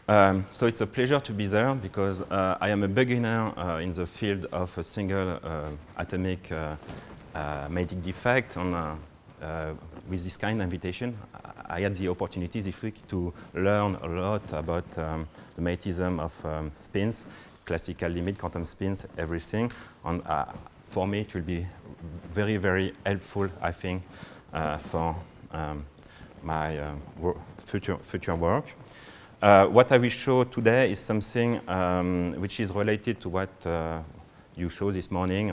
So it's a pleasure to be there because I am a beginner in the field of a single atomic magnetic defect. With this kind of invitation, I had the opportunity this week to learn a lot about the magnetism of spins, classical limit, quantum spins, everything. And for me, it will be very, very helpful, I think, for my future work. What I will show today is something which is related to what you showed this morning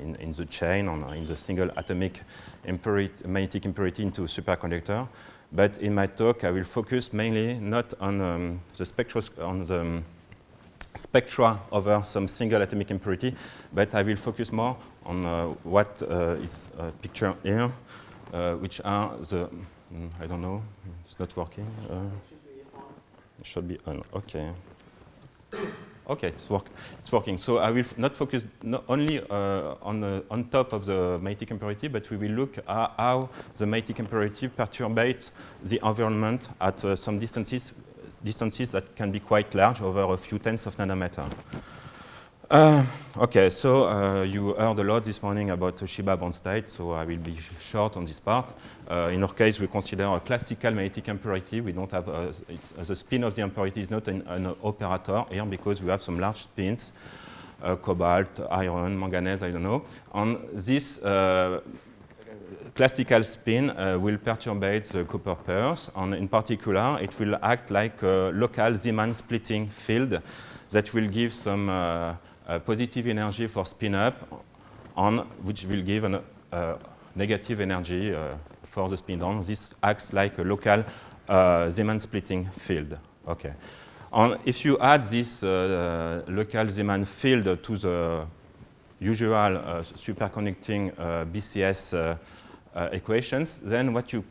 in the chain, in the single atomic magnetic impurity into a superconductor. But in my talk, I will focus mainly not on the spectra over some single atomic impurity, but I will focus more on what is pictured here, which are the, I don't know, it's not working. It should be on, okay. Okay, it's working. So I will not focus only on top of the magnetic impurity, but we will look at how the magnetic impurity perturbates the environment at some distances that can be quite large, over a few tenths of nanometer. Okay, so you heard a lot this morning about Toshiba bond state, so I will be short on this part. In our case, we consider a classical magnetic impurity. We don't have, the spin of the impurity is not an operator here because we have some large spins, cobalt, iron, manganese, I don't know. And this classical spin will perturbate the copper pairs, and in particular, it will act like a local Zeeman splitting field that will give some positive energy for spin up, on which will give a negative energy for the spin down. This acts like a local Zeeman splitting field. Okay. And if you add this local Zeeman field to the usual superconducting BCS equations, then what you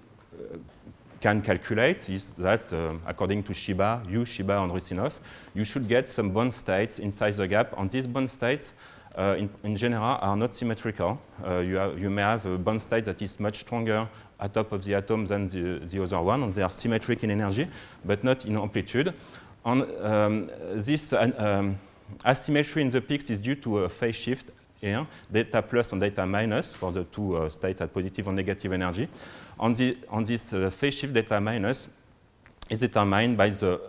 can calculate is that, according to Shiba, and Rusinov, you should get some bond states inside the gap. And these bond states, in general, are not symmetrical. You may have a bond state that is much stronger at top of the atom than the other one, and they are symmetric in energy, but not in amplitude. And this asymmetry in the peaks is due to a phase shift here, delta plus and delta minus for the two states at positive and negative energy. On this phase shift, delta minus is determined by the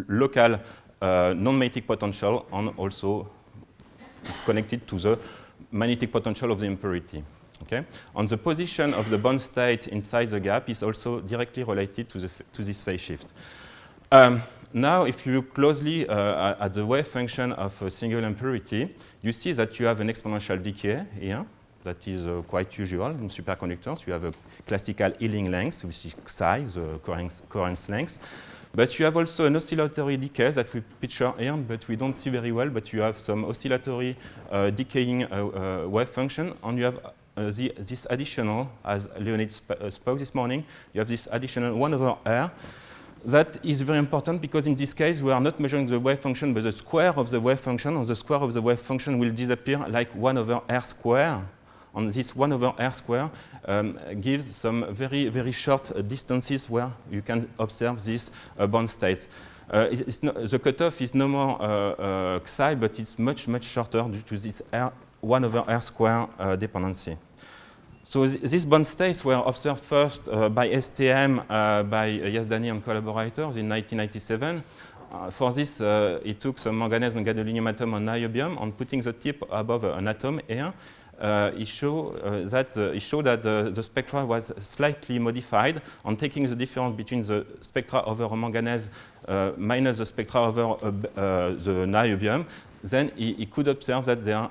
local non-magnetic potential, and also is connected to the magnetic potential of the impurity. Okay? And the position of the bond state inside the gap is also directly related to this phase shift. Now, if you look closely at the wave function of a single impurity, you see that you have an exponential decay here. That is quite usual in superconductors. You have a classical Ealing length, which is psi, the coherence length. But you have also an oscillatory decay that we picture here, but we don't see very well. But you have some oscillatory decaying wave function, and you have this additional, as Leonid spoke this morning, you have this additional 1 over r. That is very important because in this case, we are not measuring the wave function, but the square of the wave function, and the square of the wave function will disappear like 1 over r square. And this 1 over r square gives some very, very short distances where you can observe these bond states. The cutoff is no more psi, but it's much, much shorter due to this 1 over r square dependency. So these bond states were observed first by STM, by Yazdani and collaborators in 1997. For this, he took some manganese and gadolinium atom on niobium, and putting the tip above an atom here, he showed that the spectra was slightly modified, and taking the difference between the spectra over a manganese minus the spectra over the niobium, then he could observe that there are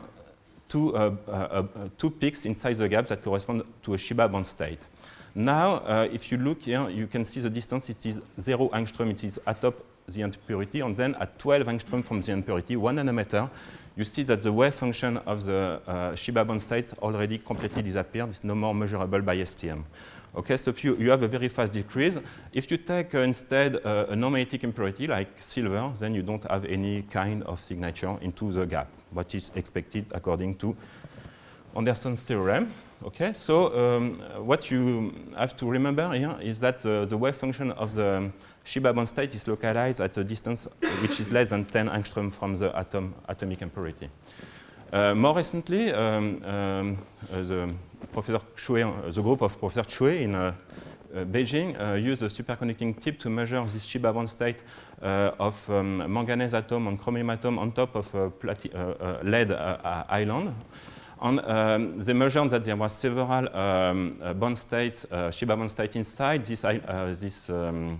two peaks inside the gap that correspond to a Shiba bond state. Now, if you look here, you can see the distance. It is 0 angstrom. It is at top the impurity, and then at 12 angstrom from the impurity, 1 nanometer, you see that the wave function of the Shiba bond states already completely disappeared. It's no more measurable by STM. Okay, so you have a very fast decrease. If you take instead a non-magnetic impurity like silver, then you don't have any kind of signature into the gap, what is expected according to Anderson's theorem. Okay, so what you have to remember here is that the wave function of the Shiba bond state is localized at a distance which is less than 10 angstrom from the atomic impurity. More recently, the group of Professor Chue in Beijing used a superconducting tip to measure this Shiba bond state of manganese atom and chromium atom on top of a lead island. And they measured that there were several bond states, Shiba bond states inside this, in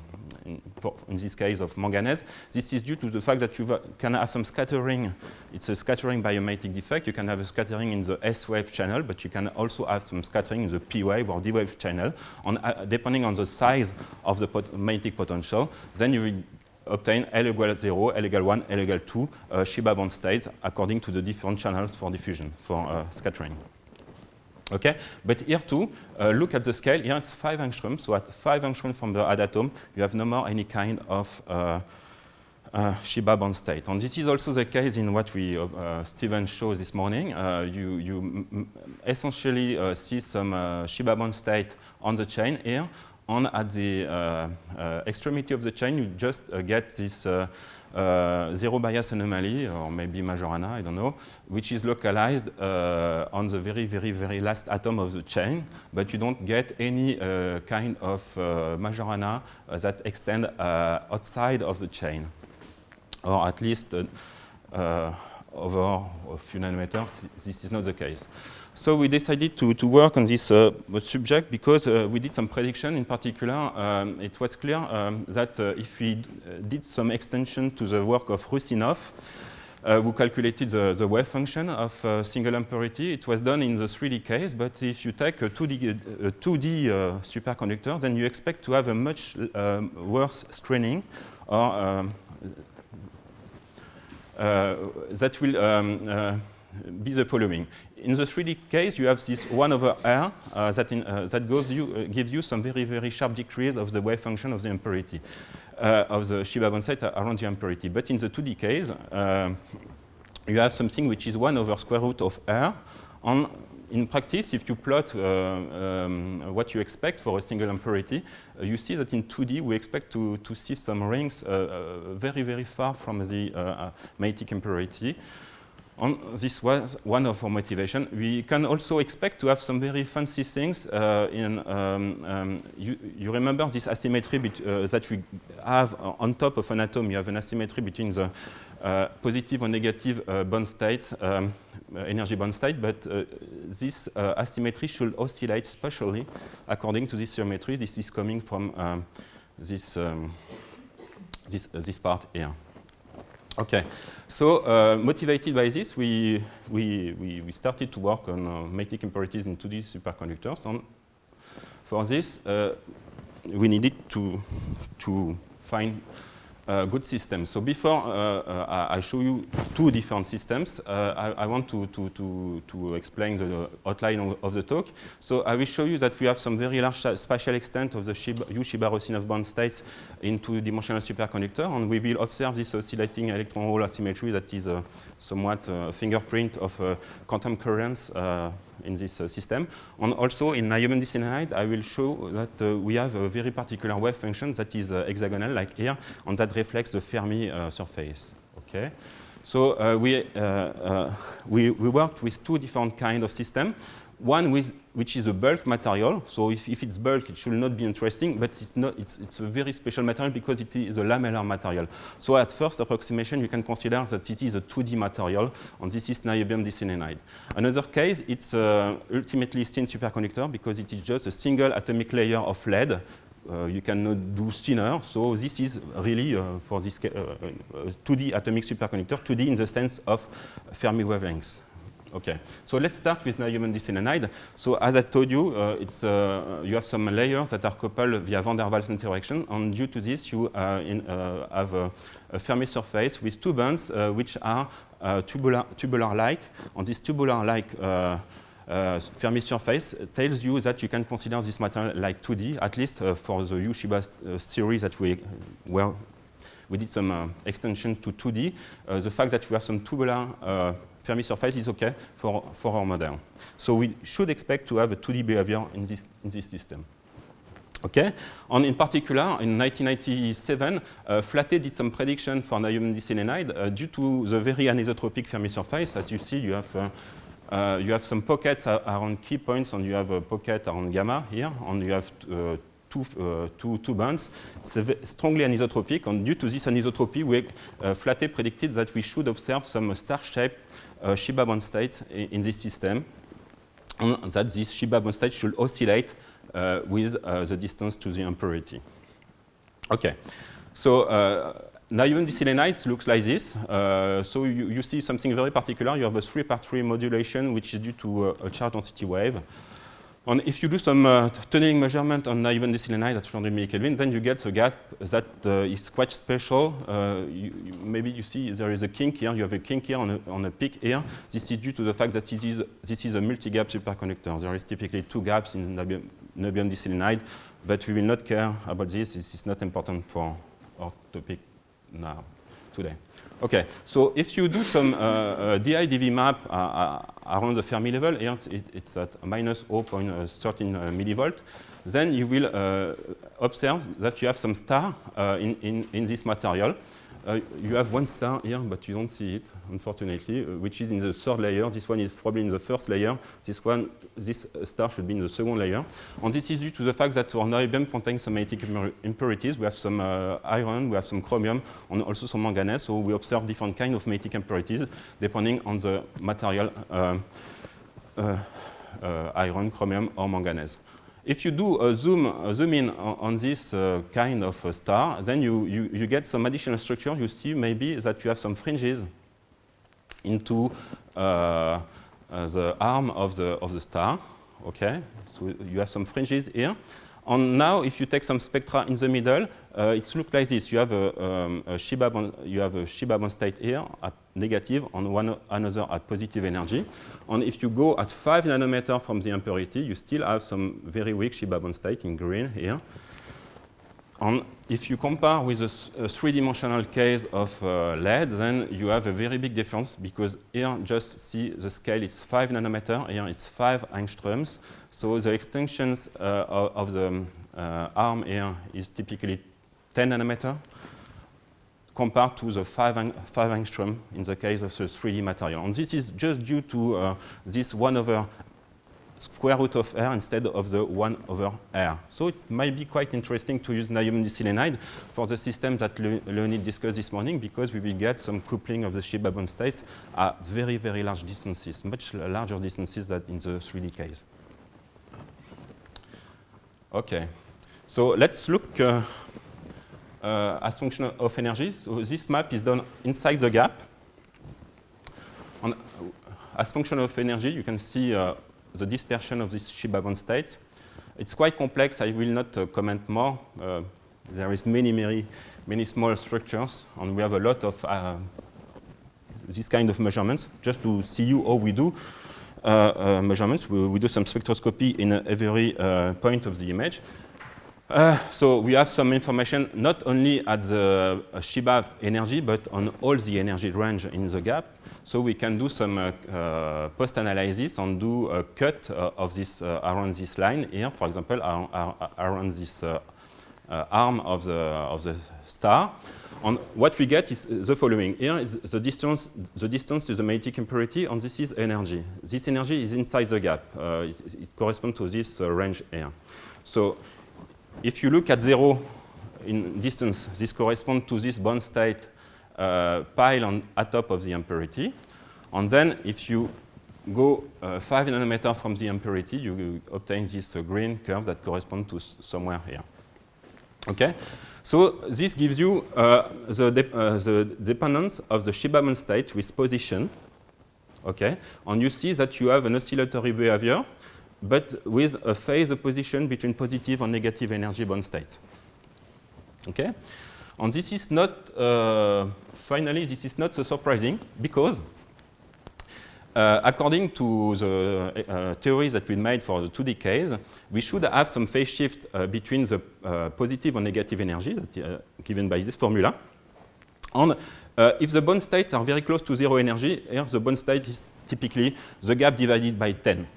this case of manganese. This is due to the fact that you can have some scattering. It's a scattering biomimetic defect. You can have a scattering in the S-wave channel, but you can also have some scattering in the P-wave or D-wave channel. Depending on the size of the magnetic potential, then you will obtain L equal 0, L equal 1, L equal 2 Shiba bond states according to the different channels for diffusion, for scattering. Okay, but here too, look at the scale. Here it's 5 angstrom. So at 5 angstrom from the add atom, you have no more any kind of Shiba bond state. And this is also the case in what Steven showed this morning. You essentially see some Shiba bond state on the chain here. And at the extremity of the chain, you just get this zero bias anomaly, or maybe Majorana, I don't know, which is localized on the very, very, very last atom of the chain, but you don't get any kind of Majorana that extend outside of the chain, or at least over a few nanometers. This is not the case. So we decided to work on this subject because we did some prediction. In particular, it was clear that if we did some extension to the work of Rusinov, who calculated the wave function of single impurity, it was done in the 3D case, but if you take a 2D superconductor, then you expect to have a much worse screening, or that will be the following. In the 3D case, you have this 1 over R that gives you some very, very sharp decrease of the wave function of the impurity, of the Shiba bond state around the impurity. But in the 2D case, you have something which is 1 over square root of R. And in practice, if you plot what you expect for a single impurity, you see that in 2D, we expect to see some rings very, very far from the magnetic impurity. And this was one of our motivation. We can also expect to have some very fancy things. You remember this asymmetry that we have on top of an atom. You have an asymmetry between the positive and negative bond states, energy bond state, but this asymmetry should oscillate spatially according to this geometry. This is coming from this part here. Okay, so motivated by this, we started to work on magnetic impurities in 2D superconductors. And for this, we needed to find a good system. So before I show you 2 different systems, I want to explain the outline of the talk. So I will show you that we have some very large spatial extent of the U-Shiba-Rusinov bond states in 2-dimensional superconductor, and we will observe this oscillating electron hole asymmetry that is somewhat a fingerprint of quantum currents in this system. And also in niobium diselenide, I will show that we have a very particular wave function that is hexagonal, like here, and that reflects the Fermi surface. Okay, so we worked with 2 different kinds of systems. One which is a bulk material. So if it's bulk, it should not be interesting, but it's not. It's a very special material because it is a lamellar material. So at first approximation, you can consider that this is a 2D material, and this is niobium diselenide. Another case, it's ultimately thin superconductor because it is just a single atomic layer of lead. You cannot do thinner, so this is really for this 2D atomic superconductor, 2D in the sense of Fermi wavelengths. Okay, so let's start with niobium diselenide. So as I told you, you have some layers that are coupled via van der Waals interaction, and due to this, you have a Fermi surface with 2 bands which are tubular-like, and this tubular-like Fermi surface tells you that you can consider this material like 2D, at least for the U-Shiba series that we we did some extensions to 2D. The fact that we have some tubular Fermi surface is okay for our model. So we should expect to have a 2D behavior in this system. Okay, and in particular, in 1997, Flatey did some prediction for niobium diselenide due to the very anisotropic Fermi surface. As you see, you have some pockets around key points, and you have a pocket around gamma here, and you have two bands. It's strongly anisotropic, and due to this anisotropy, Flatey predicted that we should observe some star-shaped Shiba bond states in this system, and that this Shiba bond state should oscillate with the distance to the impurity. Okay, so niobium diselenide looks like this. So you see something very particular. You have a 3x3 modulation, which is due to a charge density wave. And if you do some tunneling measurement on niobium diselenide at 300 millikelvin, then you get a gap that is quite special. Maybe you see there is a kink here. You have a kink here on a peak here. This is due to the fact that this is a multi-gap superconductor. There is typically 2 gaps in niobium diselenide, but we will not care about this. This is not important for our topic now, today. Okay, so if you do some DI-DV map around the Fermi level, here it's at minus 0.13 millivolt, then you will observe that you have some star in this material. You have one star here, but you don't see it, unfortunately, which is in the 3rd layer. This one is probably in the 1st layer. This star should be in the 2nd layer. And this is due to the fact that our niobium contains some magnetic impurities. We have some iron, we have some chromium, and also some manganese. So we observe different kinds of magnetic impurities depending on the material, iron, chromium, or manganese. If you do a zoom in on this kind of star, then you get some additional structure. You see maybe that you have some fringes into the arm of the star. Okay, so you have some fringes here. And now, if you take some spectra in the middle, it looks like this. You have a Shiba bond state here at negative, and another at positive energy. And if you go at 5 nanometers from the impurity, you still have some very weak Shiba bond state in green here. And if you compare with a 3-dimensional case of lead, then you have a very big difference, because here, just see the scale, it's 5 nanometers, here it's 5 angstroms. So the extensions of the arm here is typically 10 nanometers, compared to the 5 angstrom in the case of the 3D material. And this is just due to this 1 over square root of r instead of the 1 over r. So it might be quite interesting to use niobium diselenide for the system that Leonid discussed this morning, because we will get some coupling of the Shiba bond states at very, very large distances, much larger distances than in the 3D case. Okay, so let's look as function of energy. So this map is done inside the gap. And as function of energy, you can see the dispersion of these Shiba bond states. It's quite complex. I will not comment more. There is many small structures, and we have a lot of this kind of measurements. Just to see you how we do measurements, we do some spectroscopy in every point of the image. So we have some information not only at the Shiba energy, but on all the energy range in the gap. So we can do some post-analysis and do a cut of this around this line here, for example, around this arm of the star. And what we get is the following. Here is the distance to the magnetic impurity, and this is energy. This energy is inside the gap. It corresponds to this range here. So if you look at 0 in distance, this corresponds to this bond state pile at top of the impurity. And then if you go 5 nanometers from the impurity, you obtain this green curve that corresponds to somewhere here. Okay? So this gives you the dependence of the Shiba bond state with position. Okay? And you see that you have an oscillatory behavior, but with a phase opposition between positive and negative energy bond states. Okay? And this is not, finally, this is not so surprising, because according to the theories that we made for the 2D case, we should have some phase shift between the positive and negative energy that, given by this formula. And if the bond states are very close to zero energy, here the bond state is typically the gap divided by 10.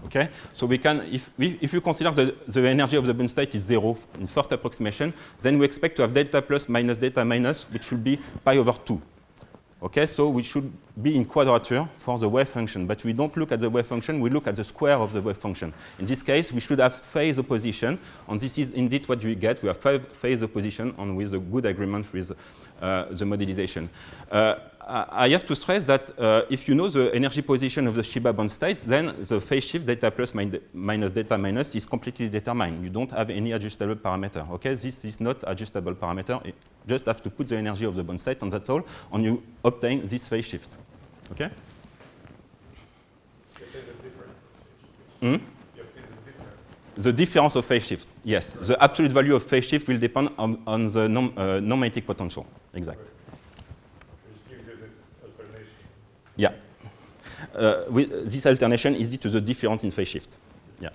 Okay, so we can, if you consider the energy of the bond state is 0 in first approximation, then we expect to have delta plus minus delta minus, which should be pi over 2. Okay, so we should be in quadrature for the wave function, but we don't look at the wave function, we look at the square of the wave function. In this case, we should have phase opposition, and this is indeed what we get. We have phase opposition, and with a good agreement with the modelization. I have to stress that if you know the energy position of the Shiba bond states, then the phase shift delta plus minus delta minus is completely determined. You don't have any adjustable parameter. Okay, this is not adjustable parameter. You just have to put the energy of the bond state, and that's all, and you obtain this phase shift. Okay. The difference of phase shift. Yes, the absolute value of phase shift will depend on the non-magnetic potential. Exactly. Yeah. This alternation is due to the difference in phase shift. Yeah.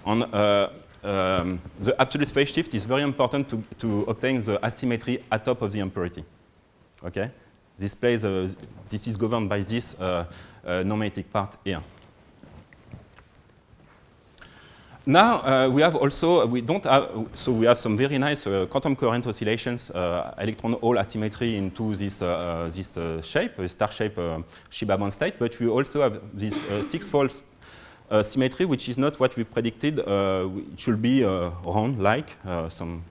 On the absolute phase shift is very important to obtain the asymmetry at top of the impurity. Okay. This is governed by this non-magnetic part here. Now we have also we have some very nice quantum current oscillations, electron hole asymmetry into this shape, a star shape Shiba bond state. But we also have this six-fold symmetry, which is not what we predicted. It should be round-like, some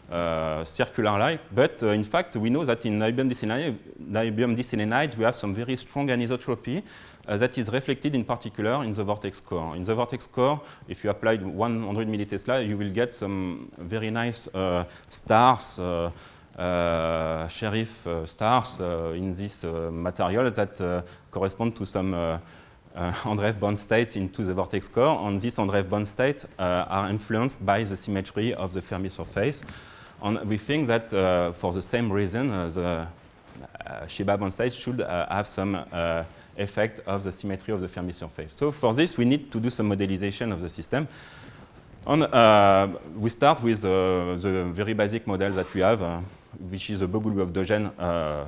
circular-like. But in fact, we know that in niobium diselenide, we have some very strong anisotropy. That is reflected in particular in the vortex core. In the vortex core, if you apply 100 millitesla, you will get some very nice stars, Sheriff stars in this material that correspond to some Andreev bond states into the vortex core. And these Andreev bond states are influenced by the symmetry of the Fermi surface. And we think that for the same reason, the Shiba bond state should have some effect of the symmetry of the Fermi surface. So for this, we need to do some modelization of the system. And we start with the very basic model that we have, which is a Bogoliubov-Deugen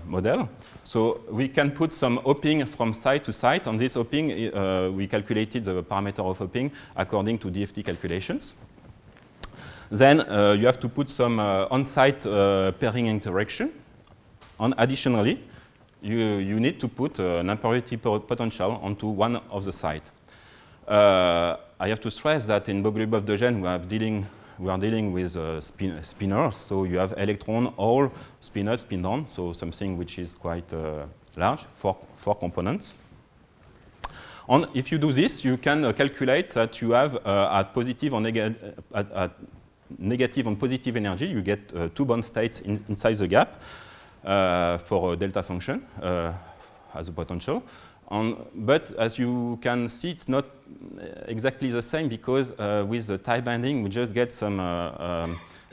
model. So we can put some hopping from site to site. On this hopping, we calculated the parameter of hopping according to DFT calculations. Then you have to put some on-site pairing interaction. And additionally, you need to put an impurity potential onto one of the sites. I have to stress that in Bogoliubov-Deugen we are dealing with spinors, so you have electron, hole, spin up, spin down, so something which is quite large, four components. And if you do this, you can calculate that you have at positive or negative and positive energy, you get two bond states inside the gap. For a delta function as a potential. But as you can see, it's not exactly the same because with the tie binding, we just get some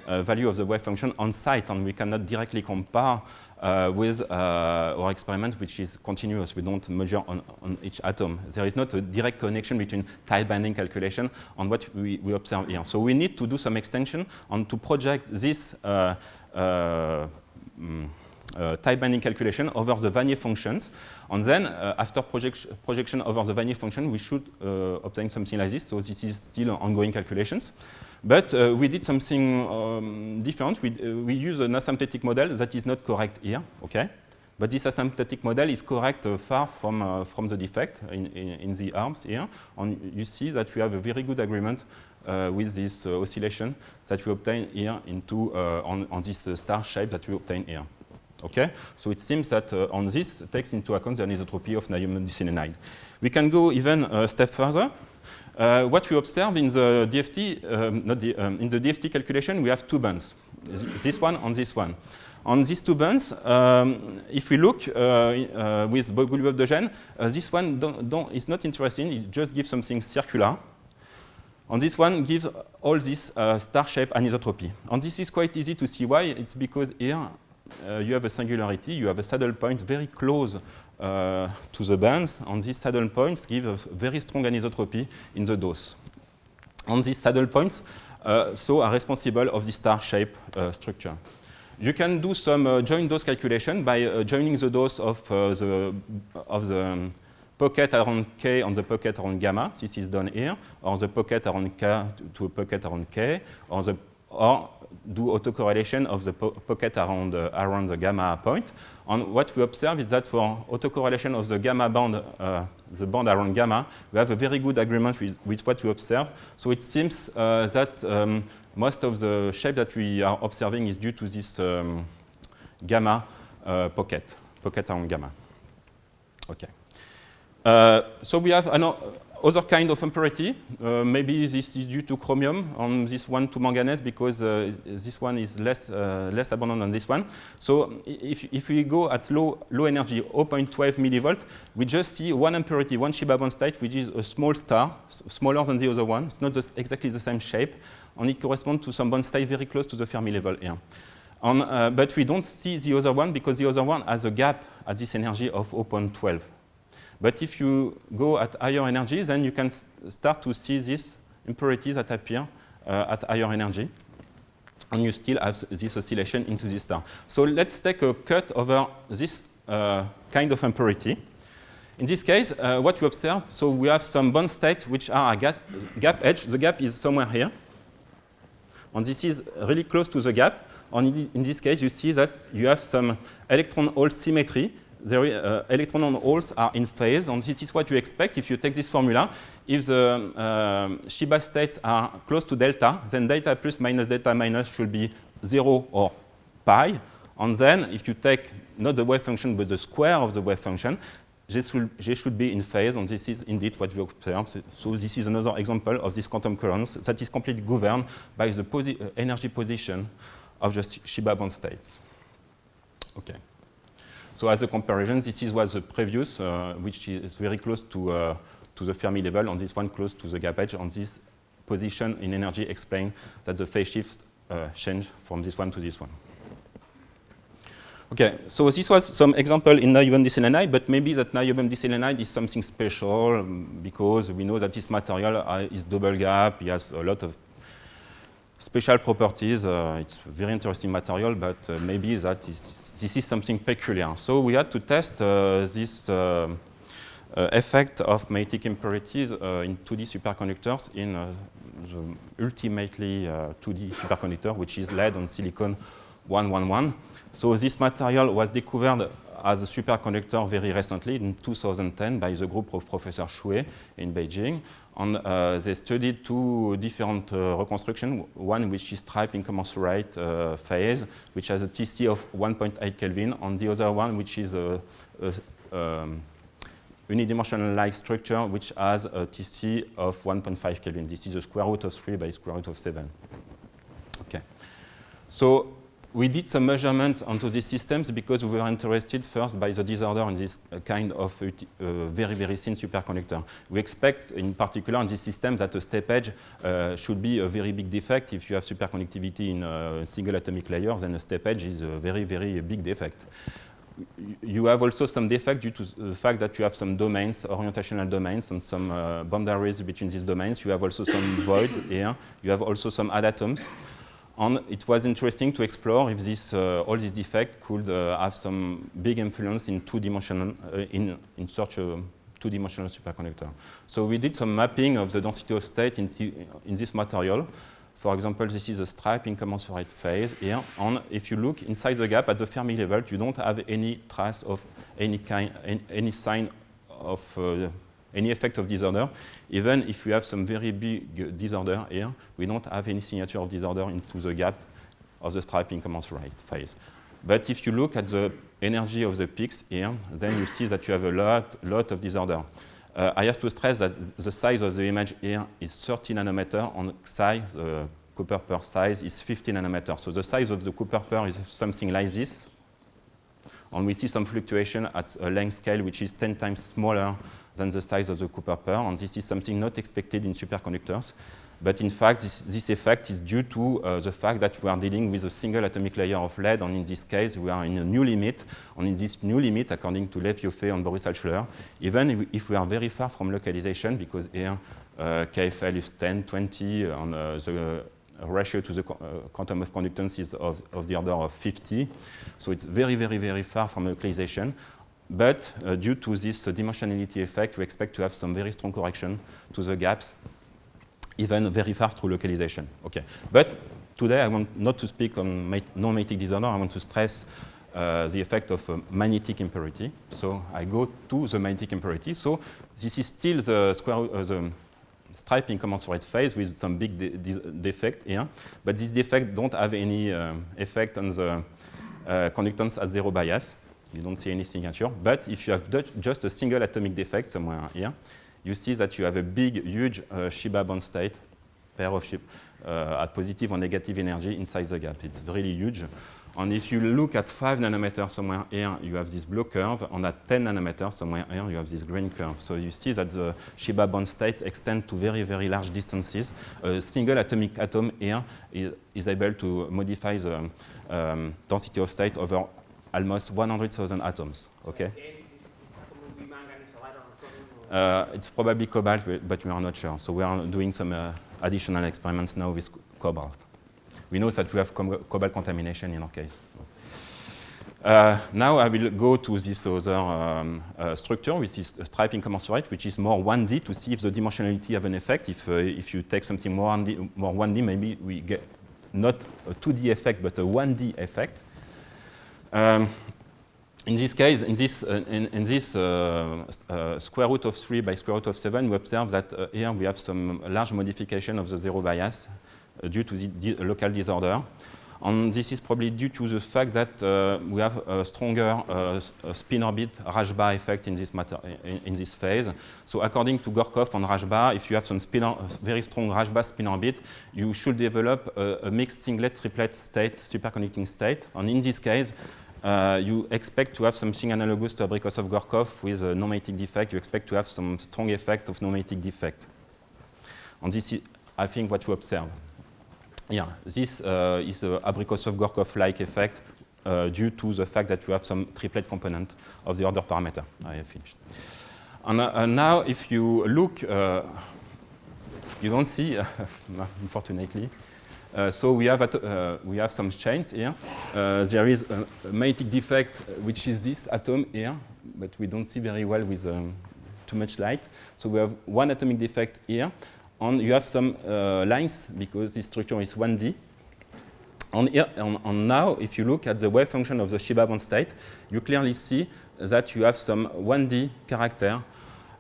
value of the wave function on site, and we cannot directly compare with our experiment, which is continuous. We don't measure on each atom. There is not a direct connection between tie binding calculation and what we observe here. So we need to do some extension and to project this tie binding calculation over the Wannier functions. And then, after projection over the Wannier function, we should obtain something like this. So this is still ongoing calculations. But we did something different. We use an asymptotic model that is not correct here. Okay? But this asymptotic model is correct far from the defect in the arms here. And you see that we have a very good agreement with this oscillation that we obtain here into on this star shape that we obtain here. Okay, so it seems that on this takes into account the anisotropy of niobium diselenide. We can go even a step further. What we observe in the DFT, in the DFT calculation, we have two bands, this one and this one. On these two bands, if we look with Bogoliubov-Deugen, this one is not interesting. It just gives something circular. And this one gives all this star-shaped anisotropy. And this is quite easy to see why. It's because here you have a singularity, you have a saddle point very close to the bands, and these saddle points give a very strong anisotropy in the dose. And these saddle points are responsible of the star-shaped structure. You can do some joint dose calculation by joining the dose of the pocket around K on the pocket around gamma. This is done here, or the pocket around K to a pocket around K, or do autocorrelation of the pocket around the gamma point. And what we observe is that for autocorrelation of the gamma band, the band around gamma, we have a very good agreement with what we observe. So it seems that most of the shape that we are observing is due to this gamma pocket around gamma. Okay. So we have other kind of impurity. Maybe this is due to chromium, on this one to manganese, because this one is less abundant than this one. So if we go at low energy, 0.12 millivolt, we just see one impurity, one Shiba bond state, which is a small star, smaller than the other one. It's not exactly the same shape, and it corresponds to some bond state very close to the Fermi level here. But we don't see the other one because the other one has a gap at this energy of 0.12. But if you go at higher energy, then you can start to see these impurities that appear at higher energy. And you still have this oscillation into this star. So let's take a cut over this kind of impurity. In this case, what we observe, so we have some bond states which are a gap edge. The gap is somewhere here. And this is really close to the gap. And in this case, you see that you have some electron-hole symmetry. The electron and holes are in phase, and this is what you expect if you take this formula. If the Shiba states are close to delta, then delta plus minus delta minus should be 0 or pi. And then if you take not the wave function but the square of the wave function, they should be in phase, and this is indeed what we observe. So this is another example of this quantum coherence that is completely governed by the energy position of the Shiba bond states. Okay. So as a comparison, this is what the previous, which is very close to the Fermi level, and this one close to the gap edge. And this position in energy explains that the phase shifts change from this one to this one. Okay, so this was some example in niobium diselenide, but maybe that niobium diselenide is something special because we know that this material is double gap. It has a lot of special properties. It's a very interesting material, but maybe this is something peculiar. So we had to test this effect of magnetic impurities in 2D superconductors in the ultimately 2D superconductor, which is lead on silicon 111. So this material was discovered as a superconductor very recently in 2010 by the group of Professor Xue in Beijing. And they studied two different reconstructions, one which is striped incommensurate phase, which has a TC of 1.8 Kelvin, and the other one which is a unidimensional-like structure which has a TC of 1.5 Kelvin. This is the square root of 3 by square root of 7. Okay. So we did some measurements onto these systems because we were interested first by the disorder in this kind of very, very thin superconductor. We expect, in particular, in this system that a step edge should be a very big defect. If you have superconductivity in a single atomic layer, then a step edge is a very, very big defect. You have also some defect due to the fact that you have some domains, orientational domains, and some boundaries between these domains. You have also some voids here. You have also some add atoms. And it was interesting to explore if this, all these defects could have some big influence in two-dimensional, in such a two-dimensional superconductor. So we did some mapping of the density of state in this material. For example, this is a stripe incommensurate phase here. And if you look inside the gap at the Fermi level, you don't have any trace of any kind, any sign of any effect of disorder. Even if we have some very big disorder here, we don't have any signature of disorder into the gap of the stripe incommensurate phase. But if you look at the energy of the peaks here, then you see that you have a lot of disorder. I have to stress that the size of the image here is 30 nanometer, and size, Cooper Purr size is 50 nanometer. So the size of the Cooper Purr is something like this. And we see some fluctuation at a length scale which is 10 times smaller than the size of the Cooper Purr, and this is something not expected in superconductors. But in fact, this effect is due to the fact that we are dealing with a single atomic layer of lead, and in this case, we are in a new limit. And in this new limit, according to Lev Yoffe and Boris Altschuler, even if we are very far from localization, because here KFL is 10, 20, and the ratio to the quantum of conductance is of the order of 50. So it's very, very, very far from localization. But due to this dimensionality effect, we expect to have some very strong correction to the gaps, even very far through localization. Okay. But today I want not to speak on non-magnetic disorder. I want to stress the effect of magnetic impurity. So I go to the magnetic impurity. So this is still the the striping commensurate phase with some big defect here. But this defect don't have any effect on the conductance at zero bias. You don't see any signature. But if you have just a single atomic defect somewhere here, you see that you have a big, huge Shiba bond state, pair of Shiba, at positive or negative energy inside the gap. It's really huge. And if you look at 5 nanometers somewhere here, you have this blue curve, and at 10 nanometers somewhere here, you have this green curve. So you see that the Shiba bond states extend to very, very large distances. A single atomic atom here is able to modify the density of state over almost 100,000 atoms. Okay? It's probably cobalt, but we are not sure. So we are doing some additional experiments now with cobalt. We know that we have cobalt contamination in our case. Now I will go to this other structure, which is striping commensurate, which is more 1D, to see if the dimensionality have an effect. If you take something more 1D, maybe we get not a 2D effect, but a 1D effect. In this case, in this square root of 3 by square root of 7, we observe that here we have some large modification of the zero bias due to the local disorder. And this is probably due to the fact that we have a stronger spin orbit Rashba effect in this phase. So according to Gorkov and Rashba, if you have some very strong Rashba spin orbit, you should develop a mixed singlet triplet state, superconducting state. And in this case, you expect to have something analogous to Abrikosov-Gorkov with a non-magnetic defect. You expect to have some strong effect of non-magnetic defect. And this is, I think, what you observe. Yeah, this is an Abrikosov-Gorkov-like effect due to the fact that you have some triplet component of the order parameter. I have finished. And now, if you look, you don't see, unfortunately. So we have some chains here. There is a magnetic defect, which is this atom here, but we don't see very well with too much light. So we have one atomic defect here. And you have some lines, because this structure is 1D. And now, if you look at the wave function of the Shiba bond state, you clearly see that you have some 1D character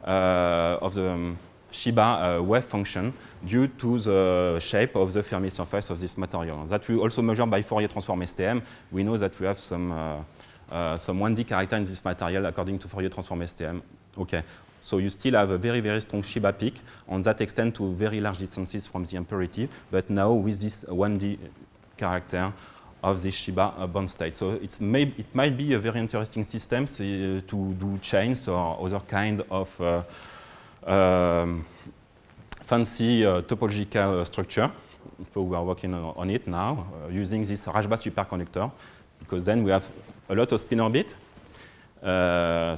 of the Shiba wave function due to the shape of the Fermi surface of this material. That we also measure by Fourier transform STM. We know that we have some 1D character in this material according to Fourier transform STM. Okay. So you still have a very, very strong Shiba peak, and that extends to very large distances from the impurity, but now with this 1D character of this Shiba bond state. So it might be a very interesting system to do chains or other kind of fancy topological structure. So we are working on it now using this Rashba superconductor, because then we have a lot of spin orbit,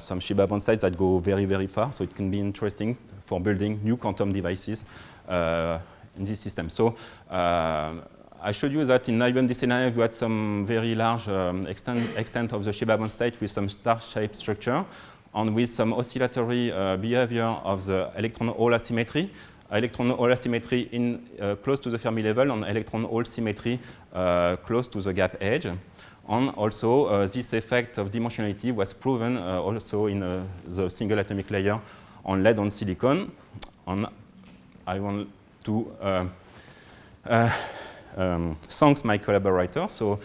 some Shiba bond states that go very, very far, so it can be interesting for building new quantum devices in this system. So I showed you that in IBM DC9 we had some very large extent of the Shiba bond state with some star-shaped structure, and with some oscillatory behavior of the electron-hole asymmetry. Electron-hole asymmetry close to the Fermi level, and electron-hole symmetry close to the gap edge. And also, this effect of dimensionality was proven also in the single atomic layer on lead on silicon. And I want to thank my collaborators. So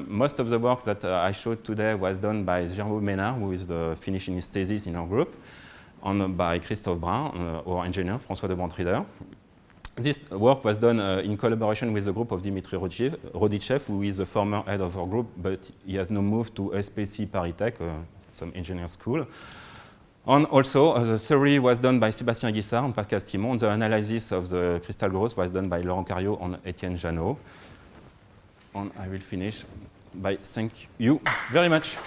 most of the work that I showed today was done by Jérôme Ménard, who is finishing his thesis in our group, and by Christophe Brun, our engineer, François de Brandrieder. This work was done in collaboration with the group of Dimitri Roditchev, who is the former head of our group, but he has now moved to SPC Paris-Tech, some engineering school. And also, the theory was done by Sébastien Guissard and Pascal Simon. The analysis of the crystal growth was done by Laurent Cariot and Etienne Janot. And I will finish by thank you very much.